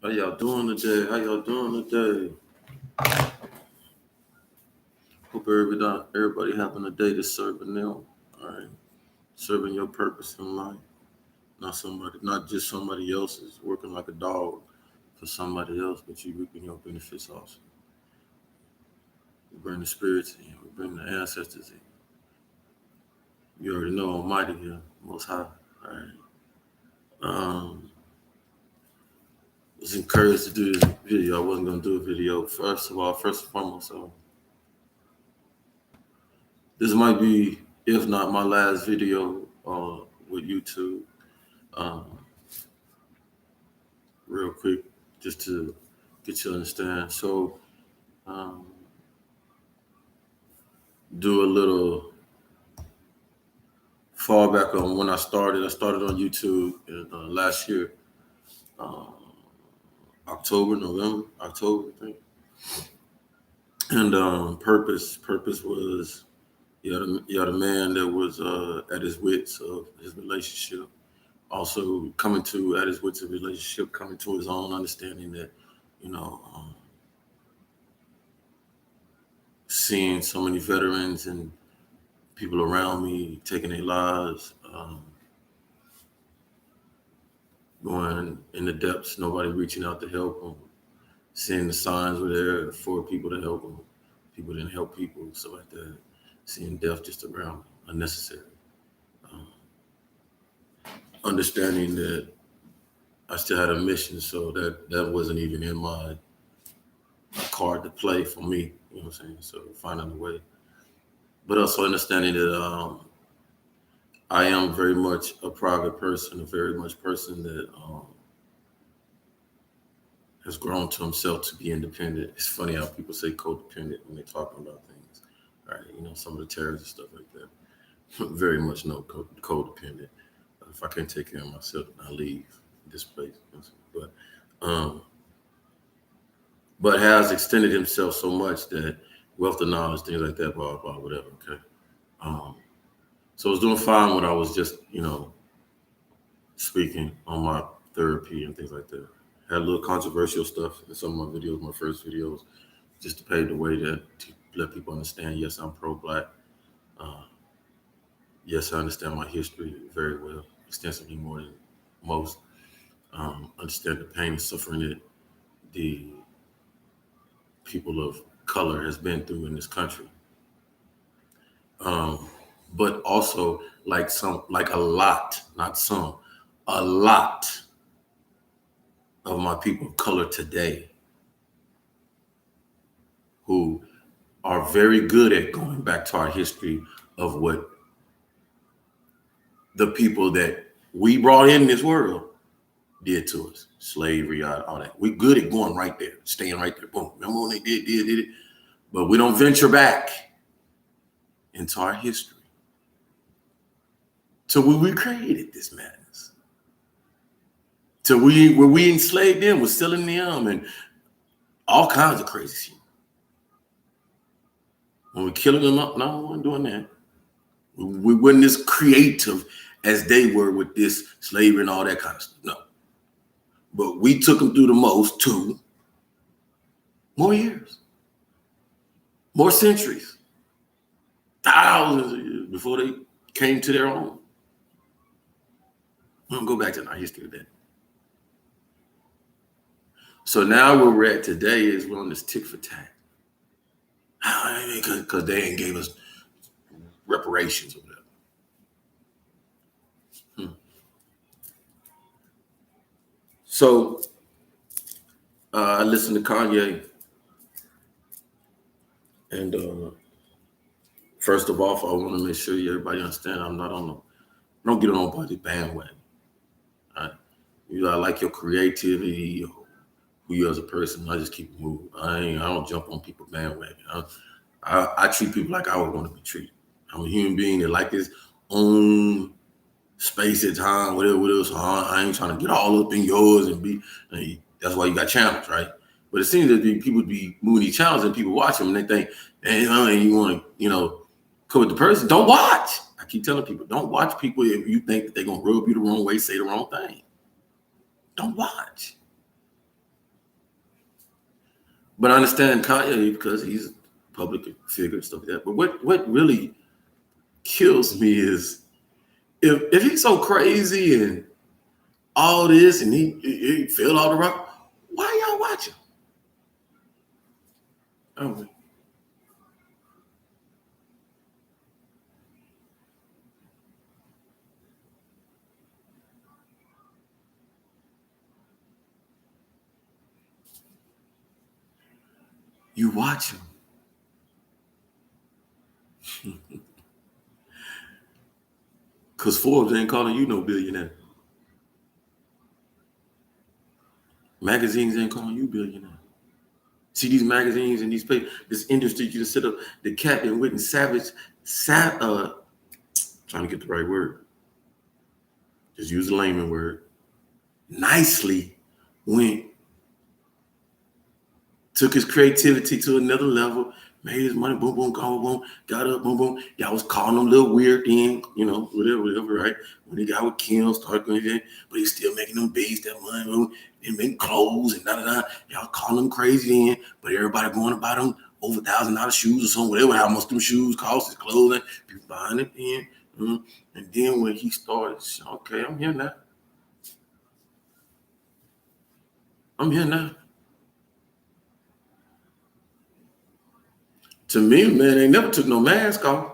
How y'all doing today? How y'all doing today? Hope everybody having a day to serving them. All right, serving your purpose in life. Not just somebody else's, working like a dog for somebody else, but you reaping your benefits also. We bring the spirits in, we bring the ancestors in. You already know Almighty here, Most High. All right. Was encouraged to do this video. I wasn't gonna do a video. First and foremost, this might be, if not my last video with YouTube. Real quick, just to get you to understand. So, do a little fall back on when I started. I started on YouTube last year, October, I think. And purpose was the man that was at his wits of his relationship. Also coming to at his wits of relationship, coming to his own understanding that, seeing so many veterans and people around me taking their lives, going in the depths, nobody reaching out to help them, seeing the signs were there for people to help them, people didn't help people, stuff like that, seeing death just around, unnecessary. Understanding that I still had a mission, so that wasn't even in my card to play for me, you know what I'm saying? So finding a way. But also understanding that I am very much a private person, a very much person that has grown to himself to be independent. It's funny how people say codependent when they're talking about things, right? Some of the terrorists and stuff like that. Very much no codependent. If I can't take care of myself, I leave this place. But has extended himself so much that wealth of knowledge, things like that, blah, blah, whatever, okay? So I was doing fine when I was just, speaking on my therapy and things like that. Had a little controversial stuff in some of my videos, my first videos, just to pave the way to let people understand, yes, I'm pro-Black. Yes, I understand my history very well, extensively more than most. Understand the pain and suffering that the people of color has been through in this country. But also a lot of my people of color today who are very good at going back to our history of what the people that we brought in this world did to us. Slavery, all that. We're good at going right there, staying right there. Boom. Remember when they did it? But we don't venture back into our history. So we created this madness. So where we enslaved them, was selling them and all kinds of crazy shit. When we killing them up, no, we weren't doing that. We weren't as creative as they were with this slavery and all that kind of stuff. No. But we took them through the most 2 more years, more centuries, thousands of years before they came to their own. I'm gonna go back to our history of that. So now where we're at today is we're on this tick for tat. Because they ain't gave us reparations or whatever. So I listened to Kanye, and first of all, I want to make sure everybody understand I don't get on nobody's bandwagon. I like your creativity, who you as a person. I just keep it moving. I don't jump on people's bandwagon. I treat people like I would want to be treated. I'm a human being that like his own space at time, whatever. So I ain't trying to get all up in yours that's why you got channels, right? But it seems that people be moving these channels and people watch them and they think, and you want to, come with the person. Don't watch. I keep telling people, don't watch people if you think that they're gonna rub you the wrong way, say the wrong thing. Don't watch. But I understand Kanye because he's a public figure and stuff like that. But what really kills me is if he's so crazy and all this and he fell all the rock, why y'all watching? Oh, you watch him. Because Forbes ain't calling you no billionaire. Magazines ain't calling you billionaire. See these magazines and these papers, this industry, you just sit up, the Captain Whitney Savage, trying to get the right word. Just use a layman word. Nicely went, took his creativity to another level, made his money, boom, boom, boom, boom, got up, boom, boom. Y'all was calling him a little weird then, whatever, right? When he got with Kim, started going in, but he's still making them base, that money, boom, and making clothes and da. Y'all calling him crazy then, but everybody going about them over $1,000 shoes or something, whatever, how much them shoes cost, his clothing, people buying it then. And then when he started, okay, I'm here now. I'm here now. To me, man, they never took no mask off.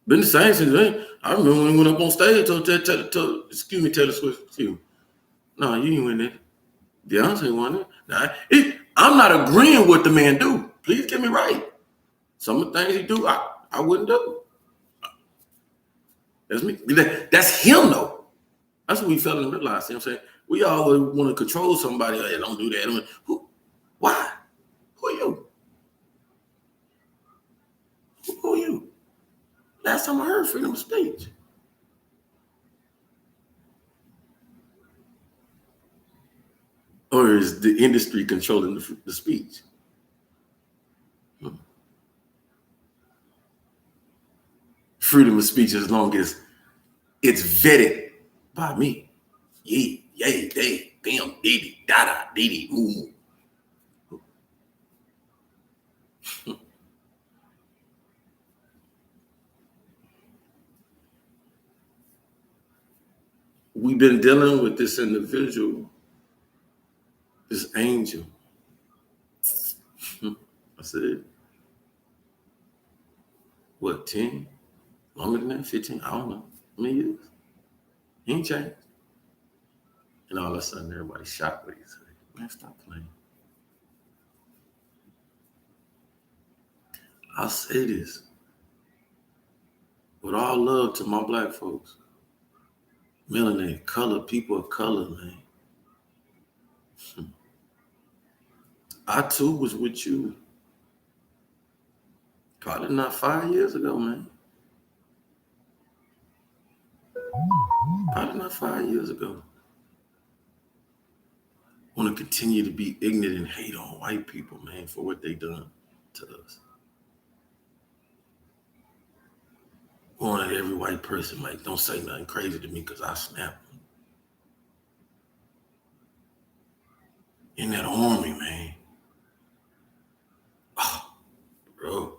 Been the same since then. I remember when he went up on stage excuse me, Taylor Swift. Excuse me. No, you ain't win that. Beyonce won it. Now, I'm not agreeing with the man do. Please get me right. Some of the things he do, I wouldn't do. That's me. That's him though. That's what we felt and realized. You know what I'm saying? We always want to control somebody. Hey, don't do that. I mean, who? Why? Who are you? Who are you? Last time I heard freedom of speech. Or is the industry controlling the speech? Freedom of speech as long as it's vetted by me. Yay, yay, they, them, diddy, da, diddy, moo. We've been dealing with this individual, this angel. I said, what, 10? Longer than that? 15? I don't know. How many years? He ain't changed. And all of a sudden, everybody's shocked with it. Man, stop playing. I'll say this with all love to my black folks, melanated, color, people of color, man. I too was with you probably not 5 years ago, man. Probably not 5 years ago. Want to continue to be ignorant and hate on white people, man, for what they done to us. Wanted every white person, like, don't say nothing crazy to me because I snap. In that army, man. Oh, bro.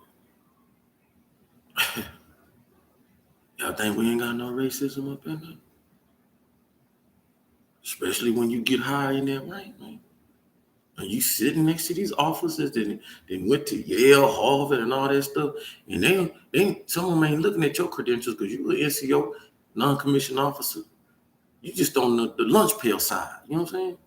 Y'all think we ain't got no racism up in there? Especially when you get high in that rank, man. And you sitting next to these officers that went to Yale, Harvard, and all that stuff, and some of them ain't looking at your credentials because you an NCO, non-commissioned officer. You just on the lunch pail side. You know what I'm saying?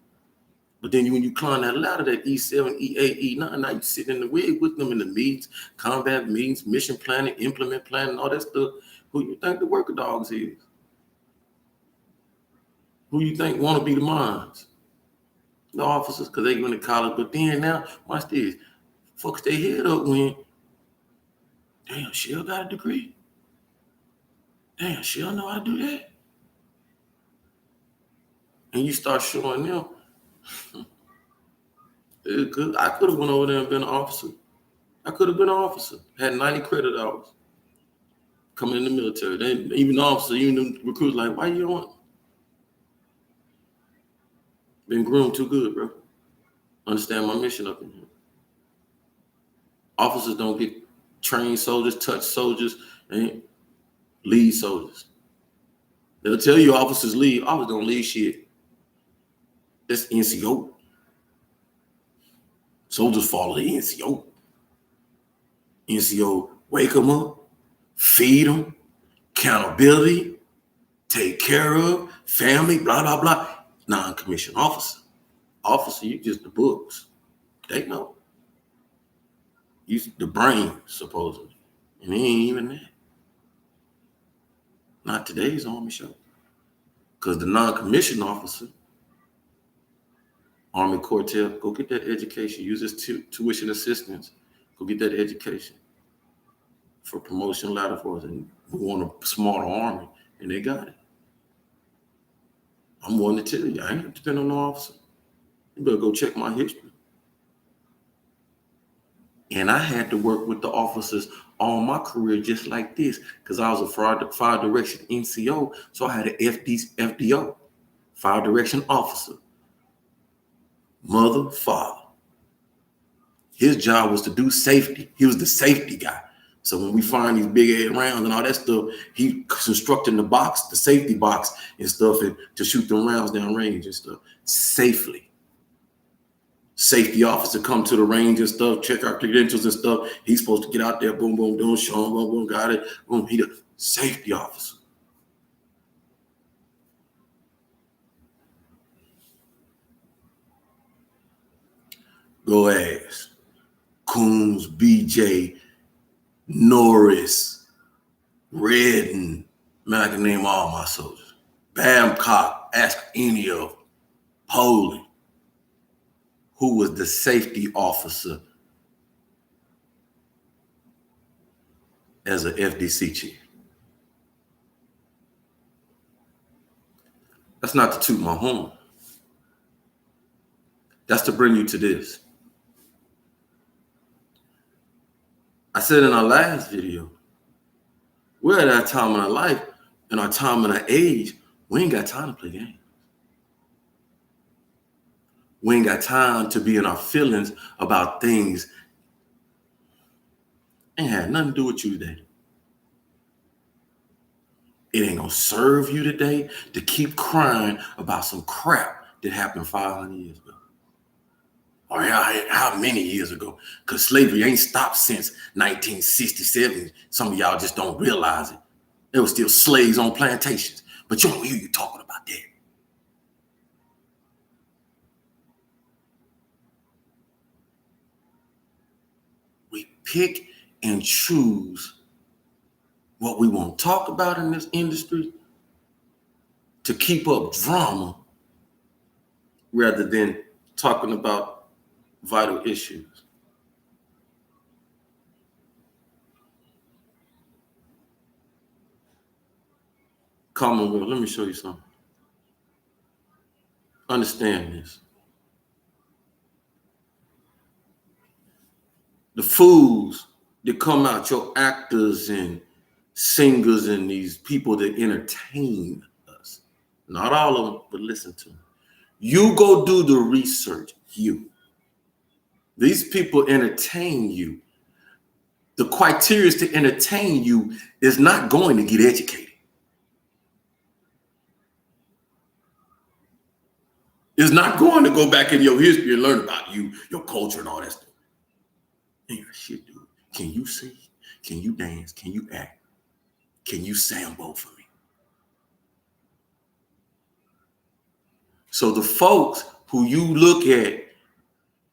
But then when you climb that ladder, that E7, E8, E9, now you sitting in the wig with them in the meetings, combat meetings, mission planning, implement planning, all that stuff. Who you think the worker dogs is? Who you think want to be the minds? The officers, because they went to college. But then now, watch this. Folks, they head up when, damn, she'll got a degree. Damn, she'll know how to do that. And you start showing them, it's good. I could have went over there and been an officer. I could have been an officer. Had 90 credit hours. Coming in the military. They, even the officer, even the recruits like, why you don't want? Been groomed too good, bro. Understand my mission up in here. Officers don't get trained soldiers, touch soldiers, and lead soldiers. They'll tell you officers lead. Officers don't lead shit. That's NCO. Soldiers follow the NCO. NCO, wake them up, feed them, accountability, take care of, family, blah, blah, blah. Non-commissioned officer. Officer, you just the books. They know. You the brain, supposedly. And it ain't even that. Not today's Army show. Because the non-commissioned officer, Army Quartel, go get that education. Use this tuition assistance. Go get that education for promotion ladder for us. And we want a smarter Army. And they got it. I'm willing to tell you, I ain't depend on no officer. You better go check my history. And I had to work with the officers all my career just like this because I was a fire direction NCO. So I had an FDO, fire direction officer, mother, father. His job was to do safety. He was the safety guy. So when we find these big ass rounds and all that stuff, he constructing the box, the safety box and stuff, and to shoot them rounds down range and stuff safely. Safety officer come to the range and stuff, check our credentials and stuff. He's supposed to get out there, boom, boom, boom, show him, boom, boom, got it. Boom, he the safety officer. Go ask Coombs, BJ, Norris, Redden. Man, I can name all my soldiers. Babcock, ask any of them. Poland, who was the safety officer as an FDC chief. That's not to toot my horn. That's to bring you to this. I said in our last video, we're at that time in our life, in our time in our age, we ain't got time to play games. We ain't got time to be in our feelings about things. Ain't had nothing to do with you today. It ain't gonna serve you today to keep crying about some crap that happened 500 years ago. Or how many years ago? Because slavery ain't stopped since 1967. Some of y'all just don't realize it. There were still slaves on plantations. But you don't hear you talking about that. We pick and choose what we want to talk about in this industry to keep up drama rather than talking about vital issues. Commonwealth, let me show you something. Understand this. The fools that come out, your actors and singers and these people that entertain us, not all of them, but listen to them. You go do the research, you. These people entertain you. The criteria to entertain you is not going to get educated. It's not going to go back in your history and learn about you, your culture, and all that stuff. Ain't shit, dude. Can you sing? Can you dance? Can you act? Can you sambo for me? So the folks who you look at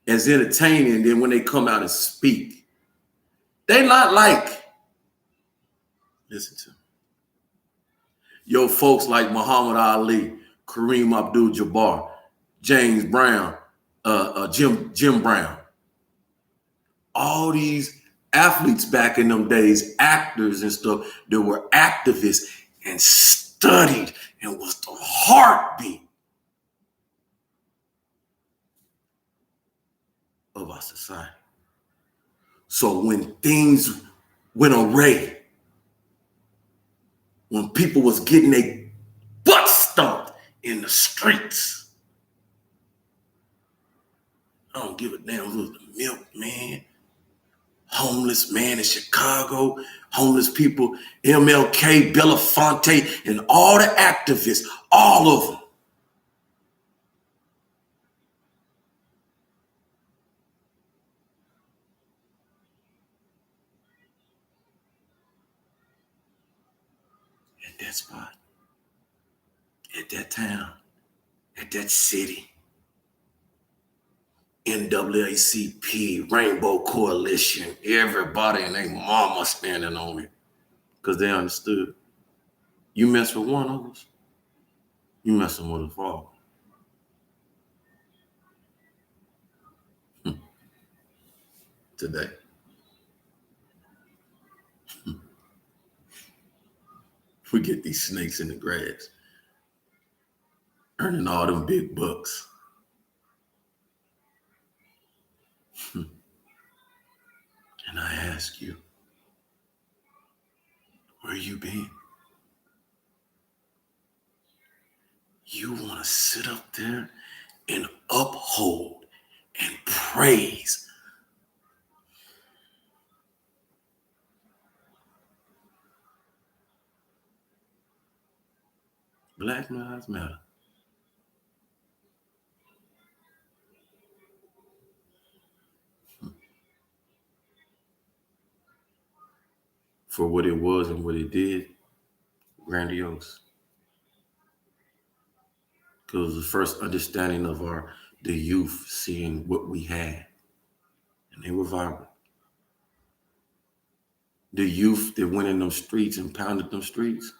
as entertaining, then when they come out and speak, they not like, listen to me. Yo, folks like Muhammad Ali, Kareem Abdul-Jabbar, James Brown, Jim Brown. All these athletes back in them days, actors and stuff, that were activists and studied and was the heartbeat of our society. So when things went awry, when people was getting their butt stomped in the streets, I don't give a damn who's the milkman, homeless man in Chicago, homeless people, MLK, Belafonte, and all the activists, all of them. At that spot, at that town, at that city, NAACP, Rainbow Coalition, everybody and their mama standing on it because they understood. You mess with one of us, you messing with us all. Today, we get these snakes in the grass, earning all them big bucks. And I ask you, where you been? You want to sit up there and uphold and praise Black Lives Matter. For what it was and what it did, grandiose. Because it was the first understanding of the youth seeing what we had. And they were vibrant. The youth that went in them streets and pounded them streets,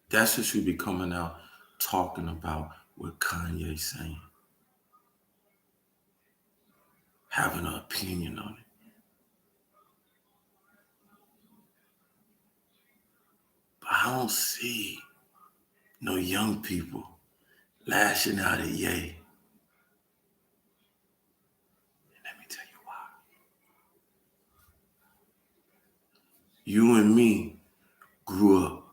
that's what should be coming out talking about what Kanye's saying. Having an opinion on it. But I don't see no young people lashing out at Ye. And let me tell you why. You and me grew up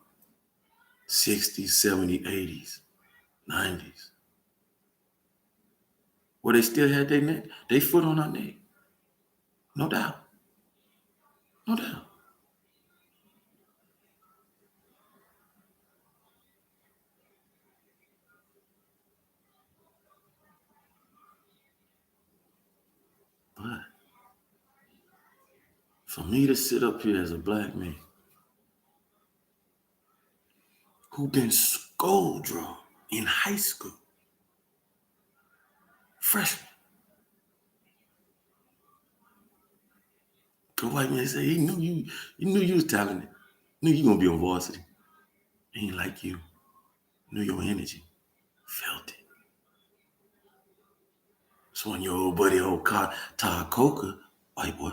60s, 70s, 80s, 90s. Where they still had their neck, they foot on our neck. No doubt. No doubt. But for me to sit up here as a black man who been skull drawn in high school, freshman, the white man say he knew you was talented, knew you gonna be on varsity. He ain't like you, knew your energy, felt it. So when your old buddy, Todd Coker, white boy,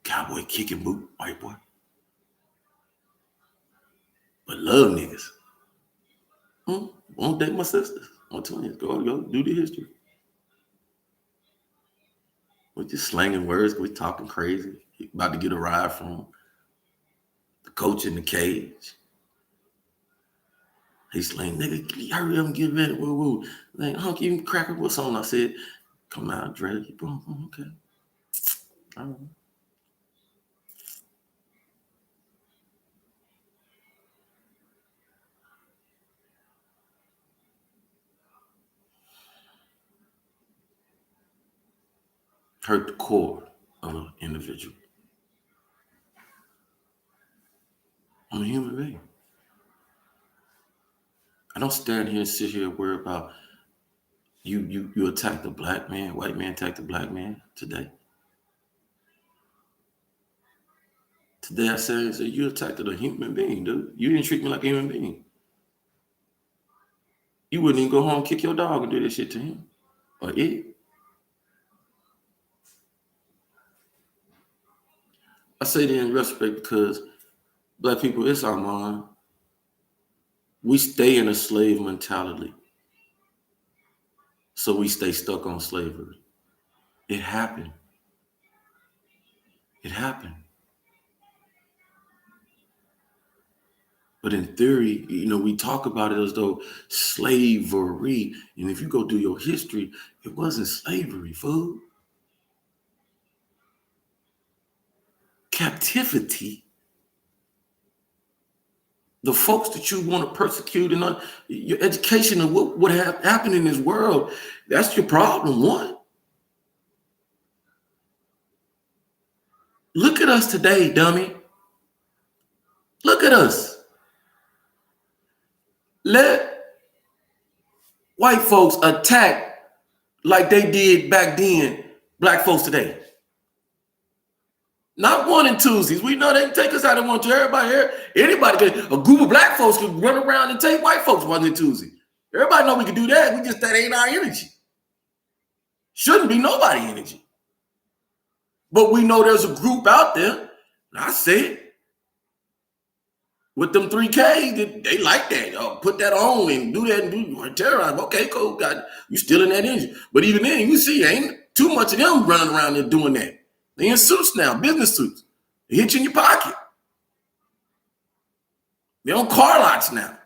cowboy kicking boot, white boy, but love niggas. Won't date my sisters. I'm telling you, go do the history. We're just slanging words. We're talking crazy. About to get a ride from the coach in the cage. He's slang, nigga, hurry up and get ready. Woo woo. Like, hunky, you cracker, what's on? I said, come out, Dre. Okay. All right. Hurt the core of an individual. I'm a human being. I don't stand here and sit here and worry about you attack the black man, white man attack the black man today. Today I said you attacked a human being, dude. You didn't treat me like a human being. You wouldn't even go home and kick your dog and do that shit to him or it. I say that in respect because black people, it's our mind. We stay in a slave mentality. So we stay stuck on slavery. It happened. It happened. But in theory, we talk about it as though slavery. And if you go do your history, it wasn't slavery, fool. Captivity. The folks that you want to persecute and your education of what happened in this world, that's your problem, one. Look at us today, dummy. Look at us. Let white folks attack like they did back then, black folks today. Not one and twosies. We know they can take us out and want to. Everybody here, anybody can, a group of black folks could run around and take white folks one and twosy. Everybody know we can do that. We just, that ain't our energy. Shouldn't be nobody energy. But we know there's a group out there, and I said, with them 3Ks, they like that. Put that on and do that and do terrorize. Okay, cool. God, you still in that energy. But even then, you see, ain't too much of them running around there doing that. They in suits now, business suits. They hit you in your pocket. They on car lots now.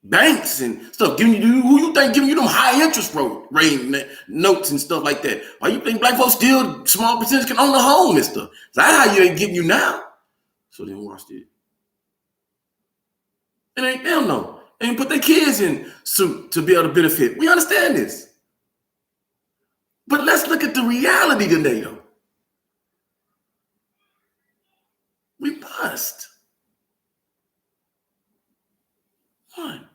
Banks and stuff giving you, who you think giving you them high interest rate notes and stuff like that? Why you think black folks still small percentage can own a home and stuff? That's how you ain't getting you now. So then watch this. It ain't them no. They ain't put their kids in suit to be able to benefit. We understand this. But let's look at the reality today, though. We bust. One.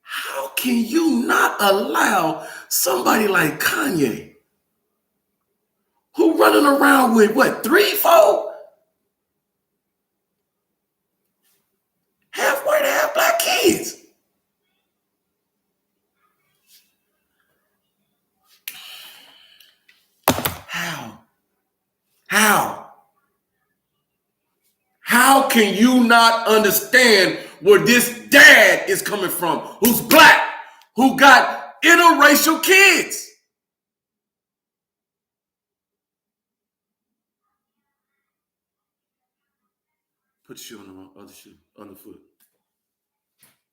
How can you not allow somebody like Kanye, who running around with what, 3, 4? Half white, half black kids. How can you not understand where this dad is coming from, who's black, who got interracial kids? Put the shoe on the other shoe, other foot.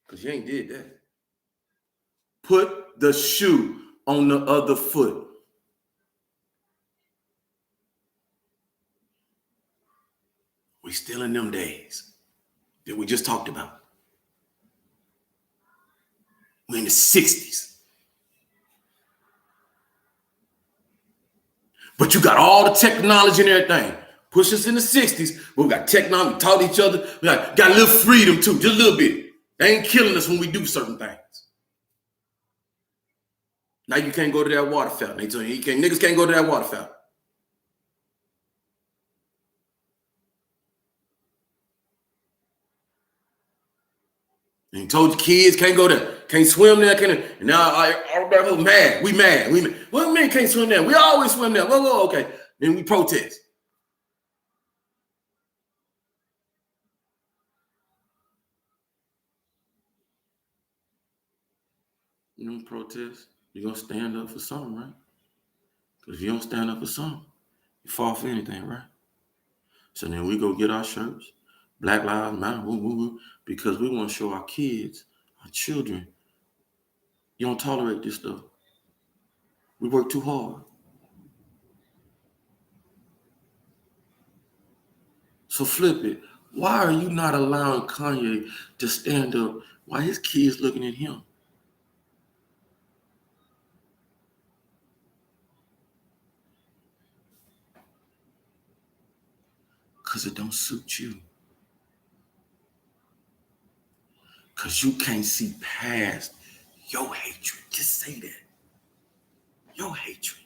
Because you ain't did that. Put the shoe on the other foot. We still in them days that we just talked about. We're in the 60s. But you got all the technology and everything. Push us in the 60s, but we got technology, we taught each other. We got a little freedom too, just a little bit. They ain't killing us when we do certain things. Now you can't go to that water fountain. They tell you niggas can't go to that water fountain. And you told your kids can't go there, can't swim there, and now everybody mad. We mad. What do you mean can't swim there? We always swim there. Whoa, okay. Then we protest. You don't protest, you're gonna stand up for something, right? Because if you don't stand up for something, you fall for anything, right? So then we go get our shirts, Black Lives Matter, because we want to show our kids, our children, you don't tolerate this stuff. We work too hard. So flip it. Why are you not allowing Kanye to stand up while his kids looking at him? Because it don't suit you. Because you can't see past your hatred. Just say that. Your hatred.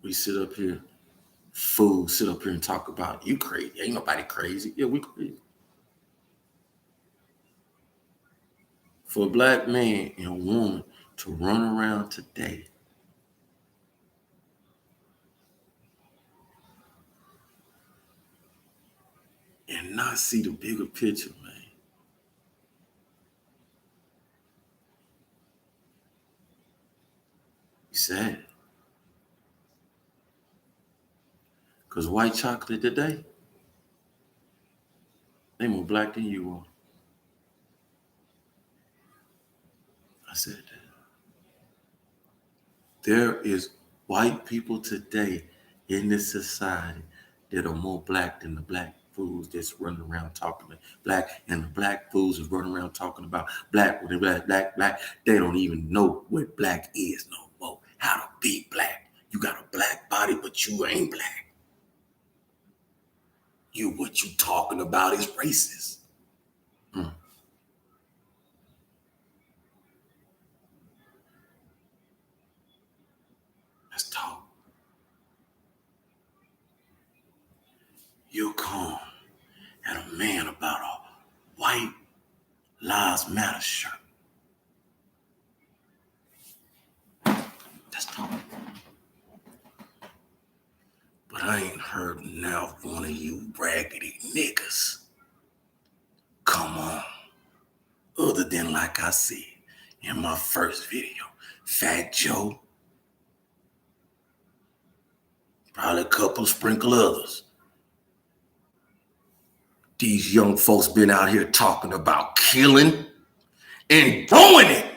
We sit up here, fools sit up here and talk about you crazy. Ain't nobody crazy. Yeah, we crazy. For a black man and a woman to run around today and not see the bigger picture, man. Sad. Because white chocolate today, they more black than you are. I said that. There is white people today in this society that are more black than the black fools that's running around talking about black, and the black fools is running around talking about black, black. They don't even know what black is no more. How to be black. You got a black body, but you ain't black. What you talking about is racist. Let's talk. You come at a man about a white lives matter shirt. Let's talk. But I ain't heard now one of you raggedy niggas come on. Other than, like I said in my first video, Fat Joe, probably a couple sprinkle others. These young folks been out here talking about killing and ruining it. And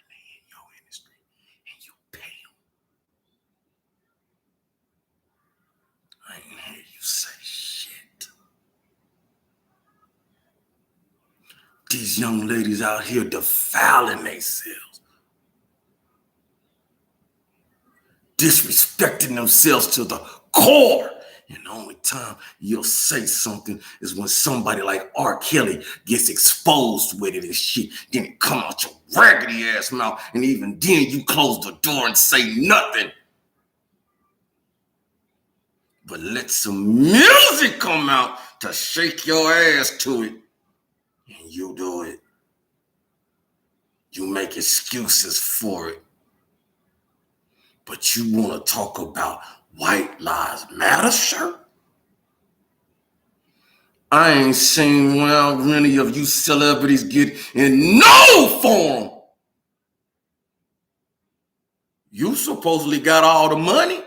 they in your industry and you pay them. I ain't hear you say shit. These young ladies out here defiling themselves, disrespecting themselves to the core. And the only time you'll say something is when somebody like R. Kelly gets exposed with it and shit. Then it come out your raggedy ass mouth, and even then you close the door and say nothing. But let some music come out to shake your ass to it, and you do it. You make excuses for it. But you want to talk about White Lives Matter shirt? I ain't seen well many of you celebrities get in no forum. You supposedly got all the money.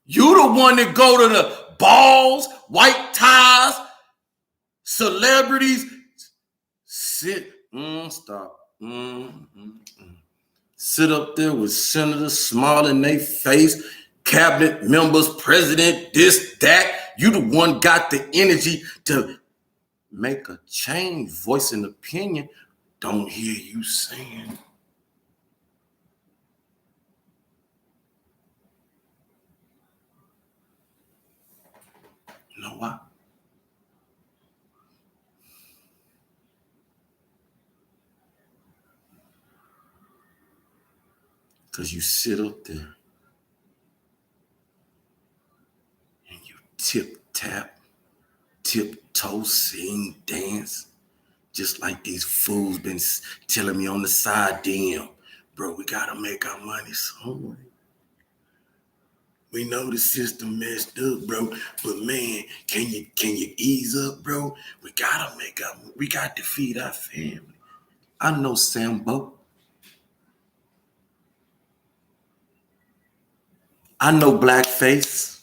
You the one that go to the balls, white ties, celebrities. Sit, stop. Sit up there with senators smiling their face, cabinet members, president, this, that. You the one got the energy to make a change, voice an opinion. Don't hear you saying. You know why? Because you sit up there and you tiptoe, sing, dance, just like these fools been telling me on the side, damn, bro, we gotta make our money somewhere. We know the system messed up, bro, but man, can you ease up, bro? We got to feed our family. I know Sambo. I know Blackface.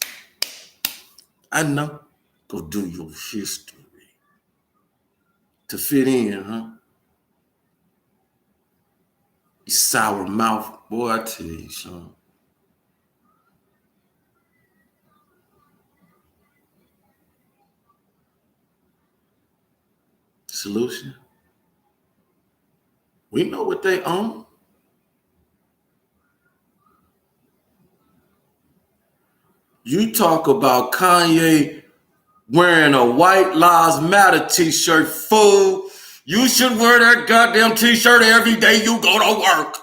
I know. Go do your history. To fit in, huh? You sour mouth. Boy, I tell you something. Solution? We know what they own. You talk about Kanye wearing a White Lives Matter t-shirt, fool. You should wear that goddamn t-shirt every day you go to work.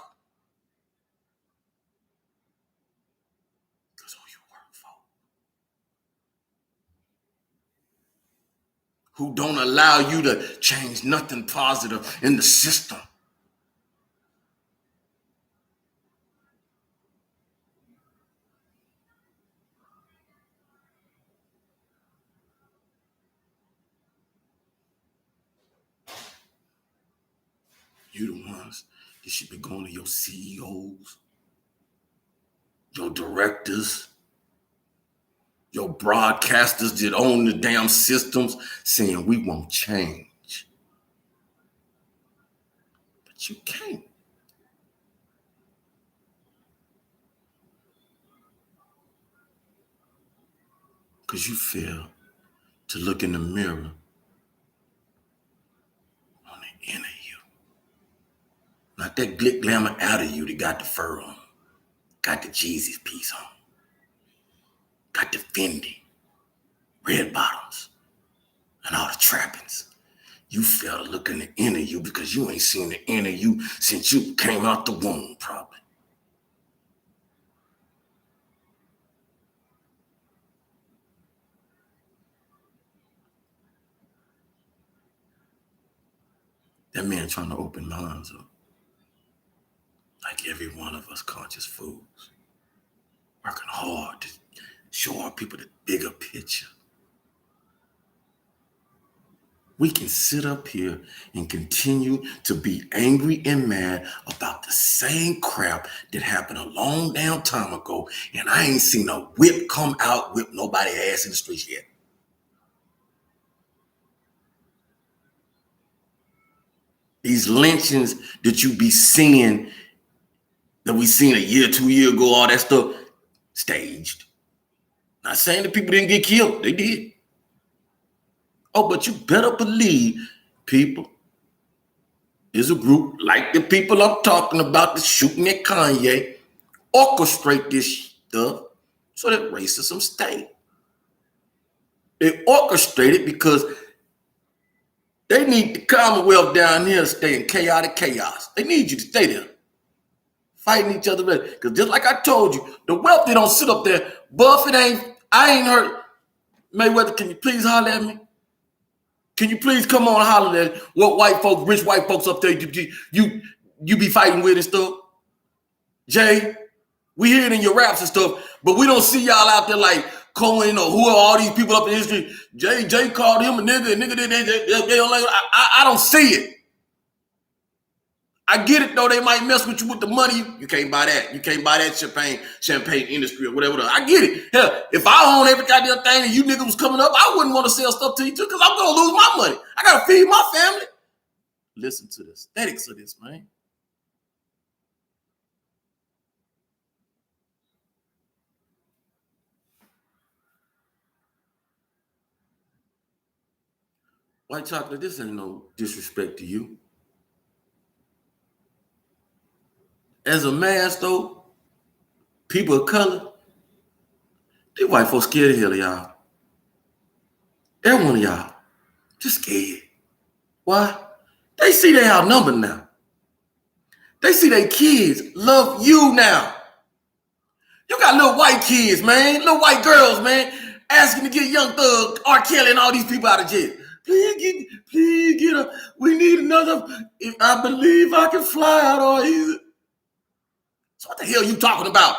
That's who you work for. Who don't allow you to change nothing positive in the system. You the ones that should be going to your CEOs, your directors, your broadcasters that own the damn systems saying we won't change. But you can't. Because you fail to look in the mirror on the inner you. Not that glick glamour out of you that got the fur on, got the Jesus piece on, got the Fendi, red bottoms, and all the trappings. You fail to look in the inner you because you ain't seen the inner you since you came out the womb, probably. That man trying to open minds up. Like every one of us conscious fools. Working hard to show our people the bigger picture. We can sit up here and continue to be angry and mad about the same crap that happened a long damn time ago, and I ain't seen a whip come out whip nobody ass in the streets yet. These lynchings that you be seeing, that we seen a year, 2 years ago, all that stuff, staged. Not saying that people didn't get killed, they did. Oh, but you better believe people is a group like the people I'm talking about that's shooting at Kanye, orchestrate this stuff so that racism stay. They orchestrate it because they need the Commonwealth down here to stay in chaotic chaos. They need you to stay there, fighting each other. Because just like I told you, the wealthy don't sit up there. Buffett I ain't heard. Mayweather, can you please holler at me? Can you please come on and holler at what white folks, rich white folks up there you be fighting with and stuff? Jay, we hear it in your raps and stuff, but we don't see y'all out there like Cohen or who are all these people up in history. Jay called him a nigga, they don't like. I don't see it. I get it though. They might mess with you with the money. You can't buy that. You can't buy that champagne industry or whatever. I get it. Hell, if I own every goddamn thing and you niggas was coming up, I wouldn't want to sell stuff to you too because I'm gonna lose my money. I gotta feed my family. Listen to the aesthetics of this, man. White chocolate, this ain't no disrespect to you. As a mass, though, people of color, these white folks scared the hell of y'all. Every one of y'all, just scared. Why? They see they outnumbered now. They see their kids love you now. You got little white kids, man, little white girls, man, asking to get Young Thug, R. Kelly, and all these people out of jail. Please get her. We need another. I believe I can fly out or either. So what the hell are you talking about?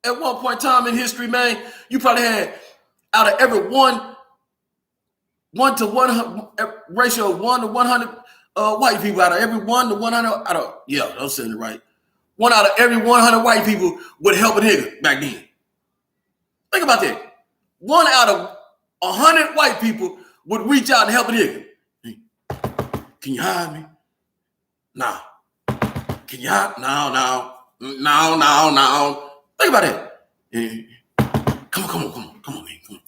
At one point in time in history, man, you probably had out of every one to 100 ratio of 1 to 100 white people out of every 1 to 100 I'm saying it right. 1 out of every 100 white people would help a nigga back then. Think about that. 1 out of 100 white people would reach out and help a nigga. Hey, can you hire me? Nah. Can you hire? No. Think about that. Come on, man. Come on.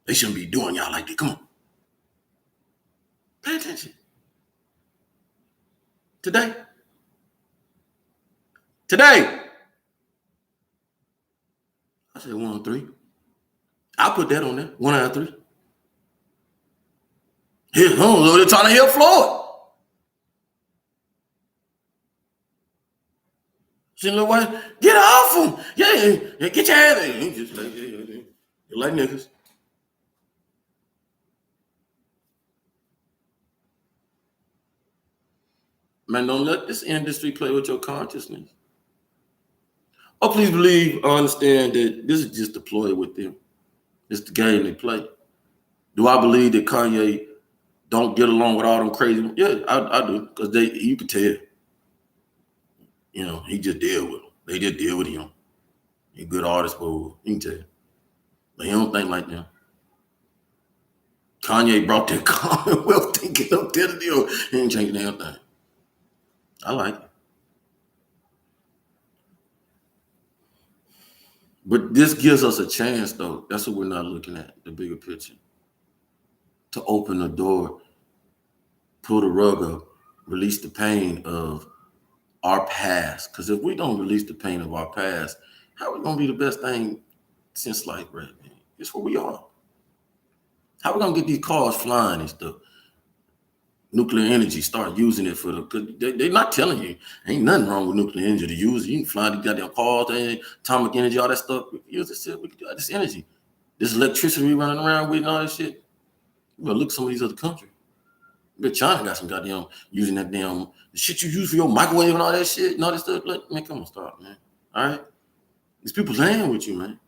They shouldn't be doing y'all like that. Come on. Pay attention. Today. I said 1 on 3. I'll put that on there. 1 out of 3. Here, they're trying to help Floyd. See, little white, get off him. Yeah, get your ass there. Just like niggas. Man, don't let this industry play with your consciousness. Oh, please believe, I understand that this is just a ploy with them. It's the game they play. Do I believe that Kanye don't get along with all them crazy. Yeah, I do, because you can tell. You know, he just deal with them. They just deal with him. He a good artist, but you can tell. But he don't think like them. Kanye brought that Commonwealth thinking up there to deal. He ain't changing damn thing. I like it. But this gives us a chance, though. That's what we're not looking at, the bigger picture. To open the door, pull the rug up, release the pain of our past. Because if we don't release the pain of our past, how are we going to be the best thing since sliced bread, man? It's what we are. How are we going to get these cars flying and stuff? Nuclear energy, start using it for because they're not telling you. Ain't nothing wrong with nuclear energy to use. You can fly these goddamn cars, atomic energy, all that stuff. We can use this shit. We can do this energy. This electricity we running around with and all that shit. You better look at some of these other countries. But China got some goddamn using that damn the shit you use for your microwave and all that shit and all that stuff. Like, man, come on, stop, man. All right? These people playing with you, man.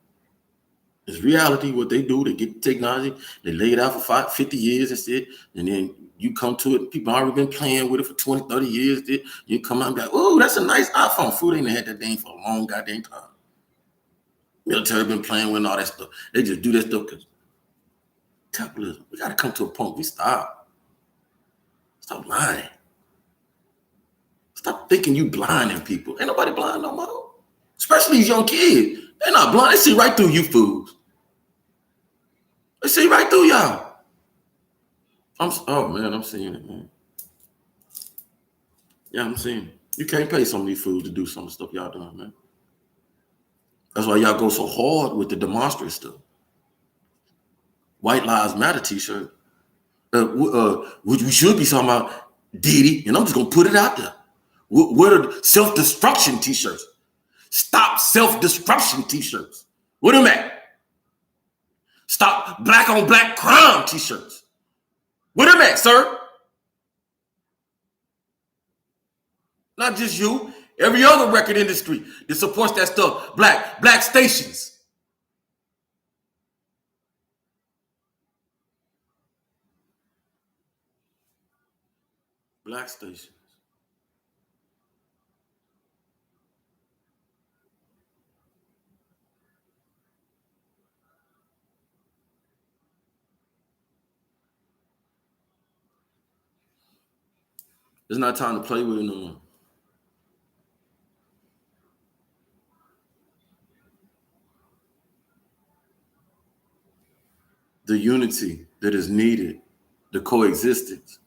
It's reality what they do. They get the technology, they lay it out for 50 years and shit, and then you come to it, people already been playing with it for 20, 30 years. You come out and be like, oh, that's a nice iPhone. Food ain't had that thing for a long goddamn time. Military been playing with all that stuff. They just do that stuff because capitalism. We got to come to a point. We stop. Stop lying. Stop thinking you blinding people. Ain't nobody blind no more. Especially these young kids. They're not blind. They see right through you fools. They see right through y'all. Oh man, I'm seeing it, man. Yeah, I'm seeing it. You can't pay some of these fools to do some of the stuff y'all doing, man. That's why y'all go so hard with the demonstrate stuff. White Lives Matter t-shirt. We should be talking about Diddy, and I'm just gonna put it out there. What are the self-destruction t-shirts? Stop self-destruction t-shirts. What are them at? Stop black on black crime t-shirts. What are them at, sir? Not just you. Every other record industry that supports that stuff. Black stations. Black stations. It's not time to play with it no more. The unity that is needed, the coexistence.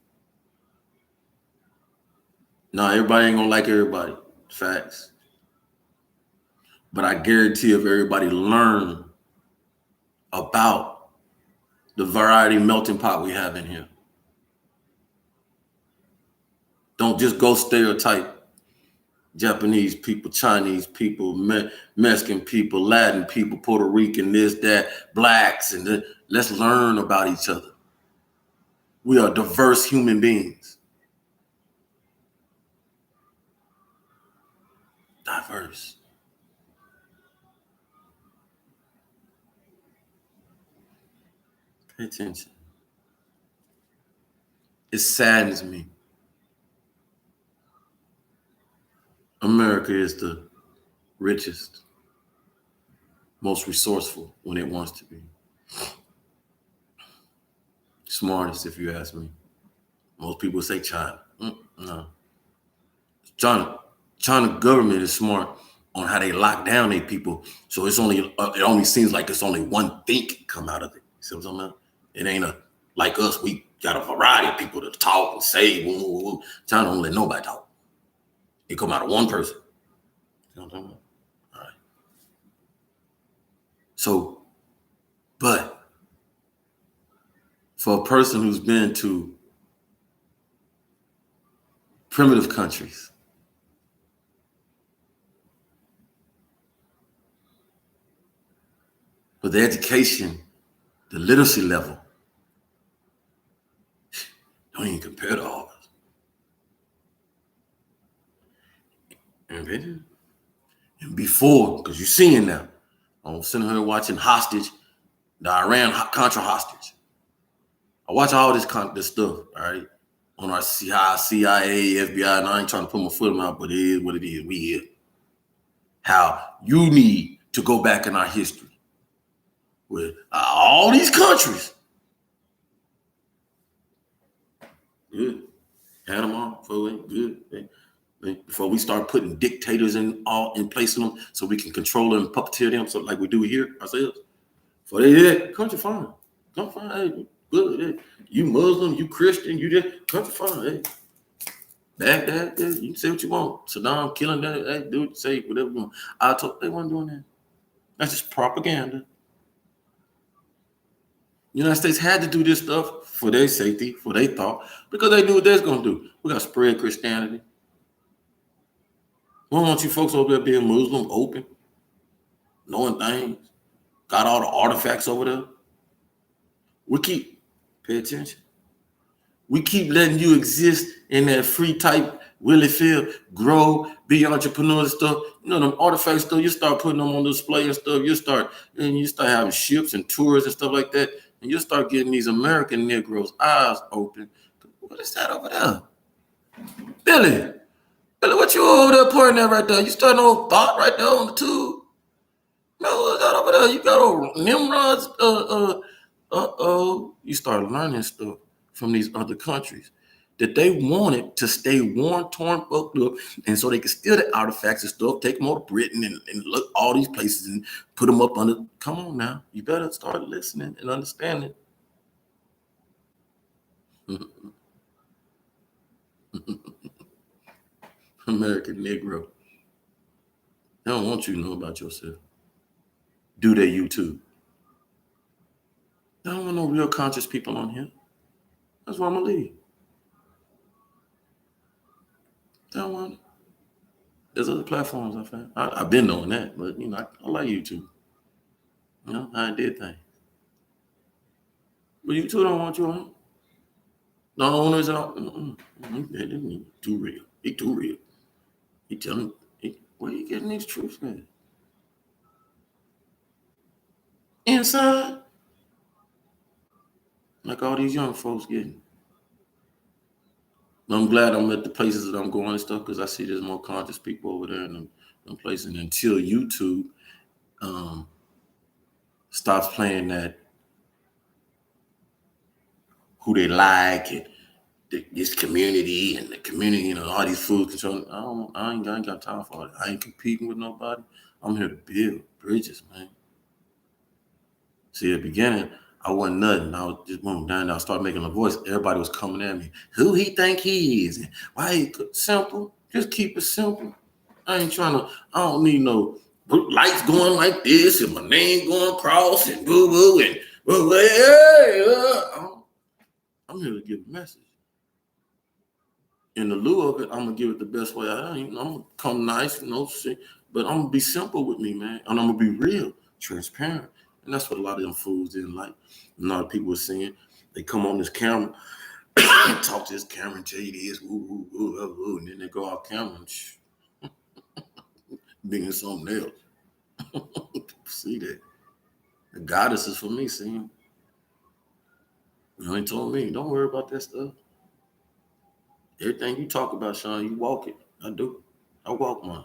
No, everybody ain't gonna like everybody. Facts. But I guarantee if everybody learn about the variety melting pot we have in here, don't just go stereotype Japanese people, Chinese people, Mexican people, Latin people, Puerto Rican, this, that, blacks, and let's learn about each other. We are diverse human beings. Diverse. Pay attention. It saddens me. America is the richest, most resourceful when it wants to be. Smartest, if you ask me. Most people say China. No. China government is smart on how they lock down their people. So it only seems like it's only one think come out of it. You see what I'm talking about? It ain't like us. We got a variety of people to talk and say. Woo, woo, woo. China don't let nobody talk. It come out of one person. You know what I'm talking about? All right. So, but for a person who's been to primitive countries, but the education, the literacy level, don't even compare to ours. And before, because you're seeing now, I'm sitting here watching hostage, the Iran-Contra hostage. I watch all this stuff, all right, on our CIA, FBI, and I ain't trying to put my foot in my mouth, but it is what it is. We here. How you need to go back in our history with all these countries. Good. Panama, good. Before we start putting dictators in place of them so we can control them and puppeteer them, so like we do here ourselves. For they did, country fine. Come fine, hey, good. Hey. You Muslim, you Christian, you did country fine. Hey. Baghdad, yeah, you can say what you want. Saddam killing that, hey, do what you say, whatever you want. I told they weren't doing that. That's just propaganda. The United States had to do this stuff for their safety, for their thought, because they knew what they was gonna do. We gotta spread Christianity. We don't want you folks over there being Muslim, open, knowing things, got all the artifacts over there. Pay attention. We keep letting you exist in that free type, Willie feel, grow, be entrepreneur and stuff. Them artifacts stuff, you start putting them on display and stuff. You start having ships and tours and stuff like that. And you start getting these American Negroes' eyes open. What is that over there? Billy, what you over there pointing at right there? You starting on thought right there on the tube? No, what's that over there? You got old Nimrod's, you start learning stuff from these other countries that they wanted to stay worn, torn, fucked up, and so they could steal the artifacts and stuff, take them over to Britain and look all these places and put them up under. Come on now, you better start listening and understanding. American Negro. They don't want you to know about yourself. Do they YouTube? They don't want no real conscious people on here. That's why I'm gonna leave. They don't want it. There's other platforms I found. I've been knowing that, but I like YouTube. I did things. But YouTube don't want you on. The owners are too real. He too real. He telling where you getting these truths from? Inside. Like all these young folks getting. I'm glad I'm at the places that I'm going and stuff because I see there's more conscious people over there in them places. And until YouTube stops playing that who they like and this community and the community, all these food control. I ain't got time for it. I ain't competing with nobody. I'm here to build bridges, man. See, at the beginning, I wasn't nothing. I was just moving down there. I started making a voice. Everybody was coming at me. Who he think he is? And why he simple? Just keep it simple. I don't need no lights going like this and my name going across and boo-boo and boo-boo. I'm here to give a message. In the lieu of it, I'm gonna give it the best way I am. I'm gonna come nice, shit, but I'm gonna be simple with me, man, and I'm gonna be real, transparent, and that's what a lot of them fools didn't like. A lot of people were saying they come on this camera, talk to this camera, and tell you this, and then they go off camera and being something else. See that? The goddess is for me, see. He told me, don't worry about that stuff. Everything you talk about, Sean, you walk it. I do. I walk mine.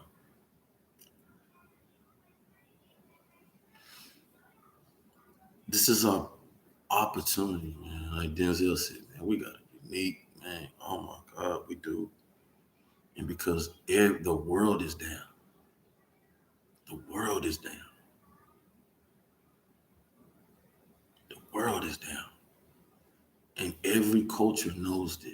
This is our opportunity, man. Like Denzel said, man, we got a unique, man. Oh my God, we do. And because the world is down. The world is down. The world is down. And every culture knows this.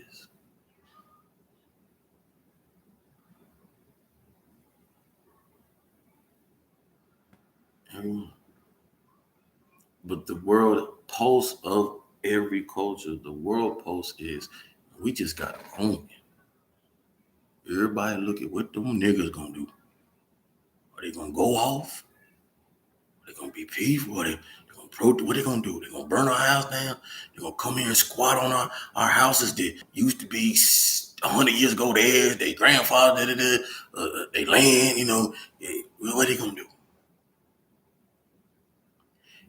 Everyone. But the world pulse of every culture, the world pulse is we just got to own it. Everybody look at what them niggas gonna do. Are they gonna go off? Are they gonna be peaceful? What they gonna do? They gonna burn our house down? They gonna come here and squat on our houses that used to be 100 years ago theirs, their grandfather, they land, what they gonna do?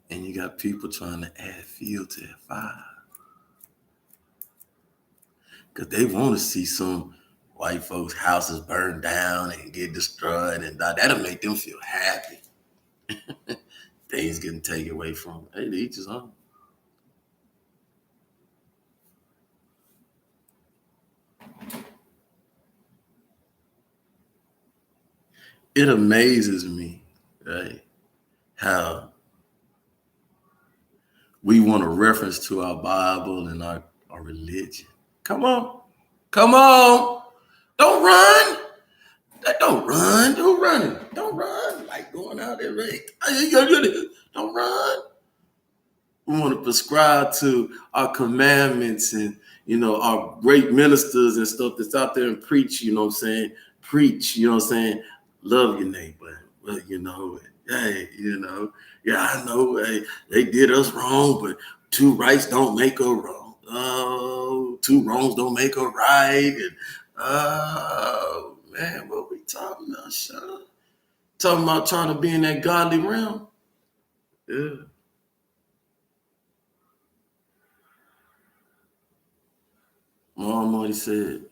And you got people trying to add fuel to that fire. Because they want to see some white folks' houses burned down and get destroyed, and that'll make them feel happy. Things getting taken away from them. Hey, to each his own. It amazes me, right, how we want a reference to our Bible and our religion. Come on. Come on. Don't run. Don't run. Don't run. Don't run. Like going out there, right? Don't run. We want to prescribe to our commandments and, our great ministers and stuff that's out there and preach, you know what I'm saying? Preach, you know what I'm saying? Love your neighbor. Well, hey, yeah, I know, hey, they did us wrong, but two rights don't make a wrong. Oh, two wrongs don't make a right. And, oh, man, what we talking about, Sean? Talking about trying to be in that godly realm? Yeah. Mom already said,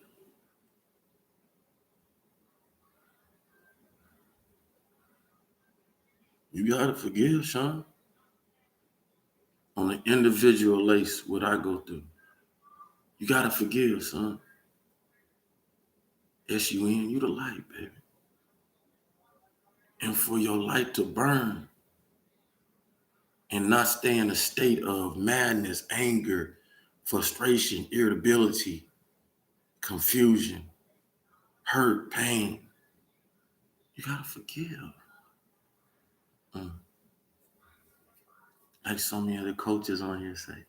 you gotta forgive, Sean. On an individual lace, what I go through. You gotta forgive, son. S-U-N, you the light, baby. And for your light to burn and not stay in a state of madness, anger, frustration, irritability, confusion, hurt, pain, you gotta forgive. Mm. Like so many other coaches on here say,